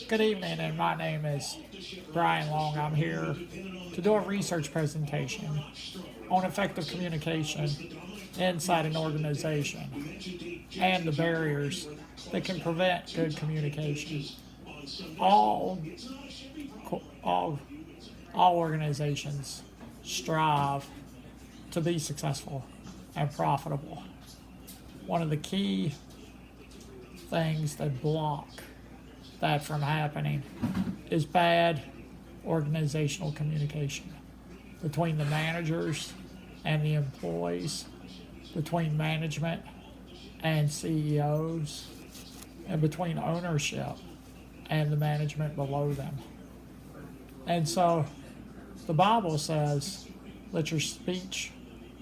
Good evening, and my name is Brian Long. I'm here to do a research presentation on effective communication inside an organization and the barriers that can prevent good communication. All, all, all organizations strive to be successful and profitable. One of the key things that block that from happening is bad organizational communication between the managers and the employees, between management and CEOs, and between ownership and the management below them. And so the Bible says, let your speech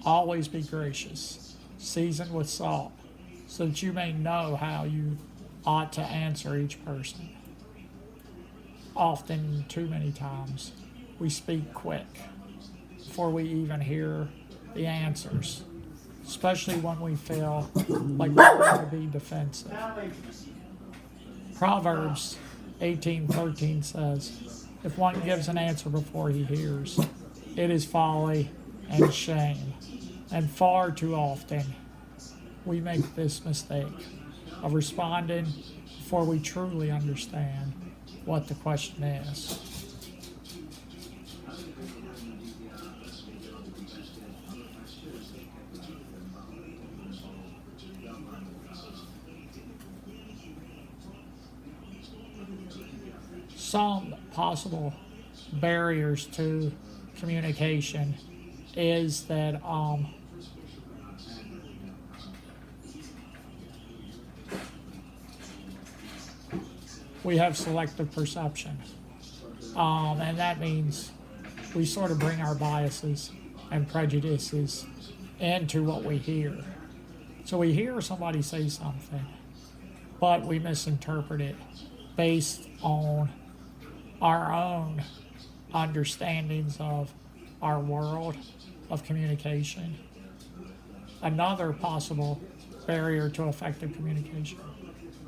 always be gracious, seasoned with salt, so that you may know how you ought to answer each person. Often, too many times, we speak quick before we even hear the answers, especially when we feel like we're going to be defensive. Proverbs 18:13 says, if one gives an answer before he hears, it is folly and shame. And far too often, we make this mistake of responding before we truly understand what the question is. Some possible barriers to communication is that we have selective perception. And that means we sort of bring our biases and prejudices into what we hear. So we hear somebody say something, but we misinterpret it based on our own understandings of our world of communication. Another possible barrier to effective communication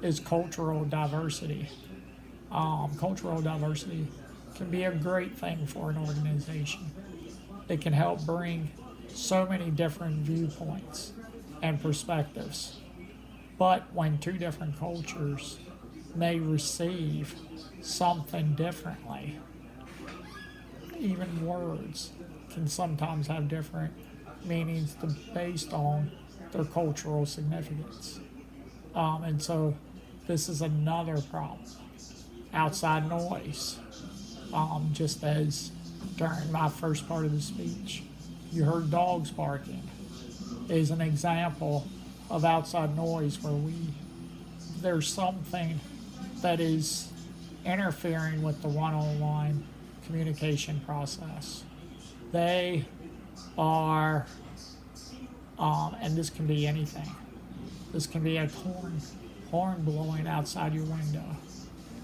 is cultural diversity. Cultural diversity can be a great thing for an organization. It can help bring so many different viewpoints and perspectives. But when two different cultures may receive something differently, even words can sometimes have different meanings based on their cultural significance. And so this is another problem. Outside noise. Just as during my first part of the speech, you heard dogs barking, is an example of outside noise where there's something that is interfering with the one-on-one communication process. They are, and this can be anything. This can be a horn blowing outside your window,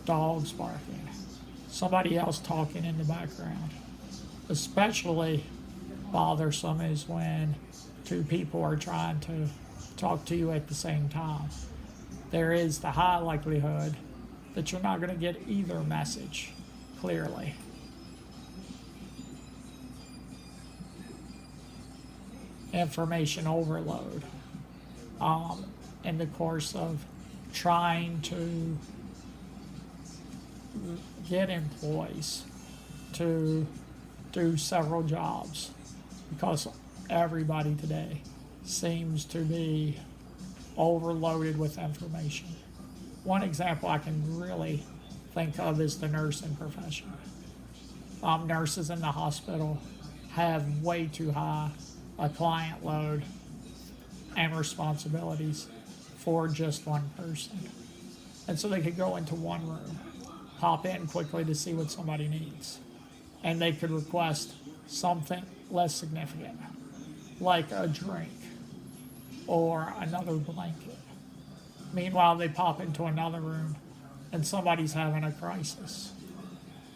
dogs barking, somebody else talking in the background. Especially bothersome is when two people are trying to talk to you at the same time. There is the high likelihood that you're not going to get either message clearly. Information overload in the course of trying to get employees to do several jobs, because everybody today seems to be overloaded with information. One example I can really think of is the nursing profession. Nurses in the hospital have way too high a client load and responsibilities for just one person. And so they could go into one room, pop in quickly to see what somebody needs, and they could request something less significant, like a drink or another blanket. Meanwhile, they pop into another room and somebody's having a crisis.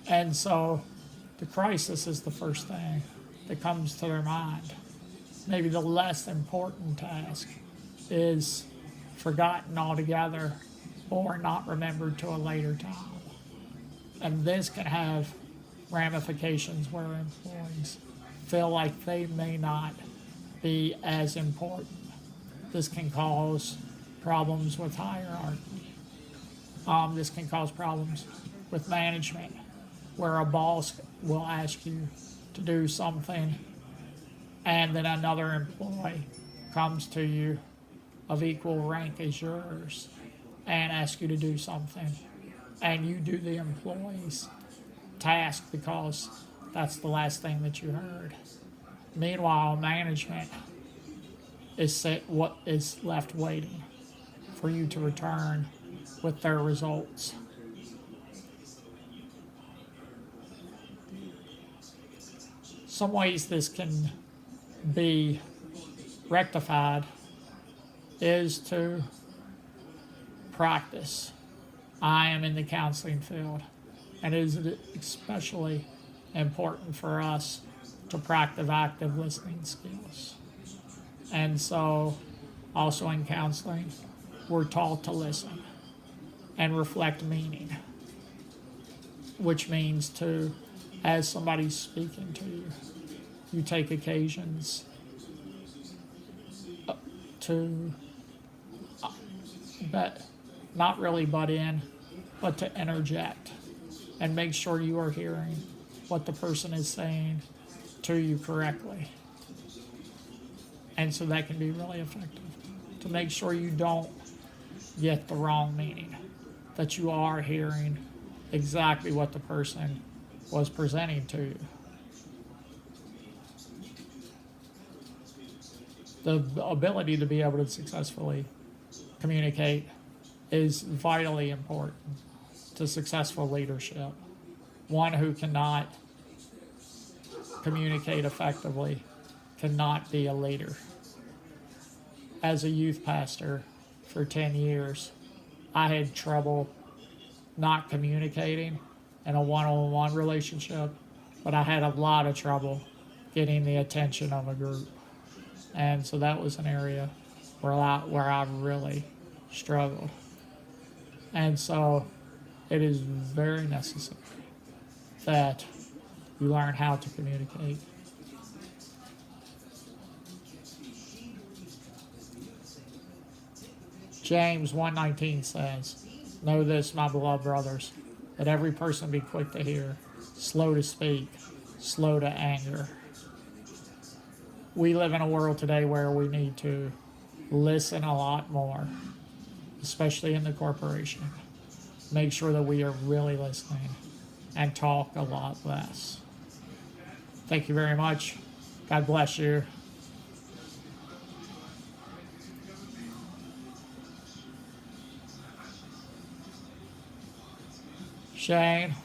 And so the crisis is the first thing that comes to their mind. Maybe the less important task is forgotten altogether or not remembered to a later time. And this can have ramifications where employees feel like they may not be as important. This can cause problems with hierarchy. This can cause problems with management, where a boss will ask you to do something, and then another employee comes to you of equal rank as yours and asks you to do something, and you do the employee's task because that's the last thing that you heard. Meanwhile, management what is left waiting for you to return with their results. Some ways this can be rectified is to practice. I am in the counseling field, and it is especially important for us to practice active listening skills. And so, also in counseling, we're taught to listen and reflect meaning, which means to, as somebody's speaking to you, you take occasions to not really butt in, but to interject and make sure you are hearing what the person is saying to you correctly. And so that can be really effective, to make sure you don't get the wrong meaning, that you are hearing exactly what the person was presenting to you. The ability to be able to successfully communicate is vitally important to successful leadership. One who cannot communicate effectively cannot be a leader. As a youth pastor for 10 years, I had trouble not communicating in a one-on-one relationship, but I had a lot of trouble getting the attention of a group. And so that was an area where I really struggled. And so it is very necessary that you learn how to communicate. James 1:19 says, "Know this, my beloved brothers, that every person be quick to hear, slow to speak, slow to anger." We live in a world today where we need to listen a lot more, especially in the corporation. Make sure that we are really listening and talk a lot less. Thank you very much. God bless you. Shane.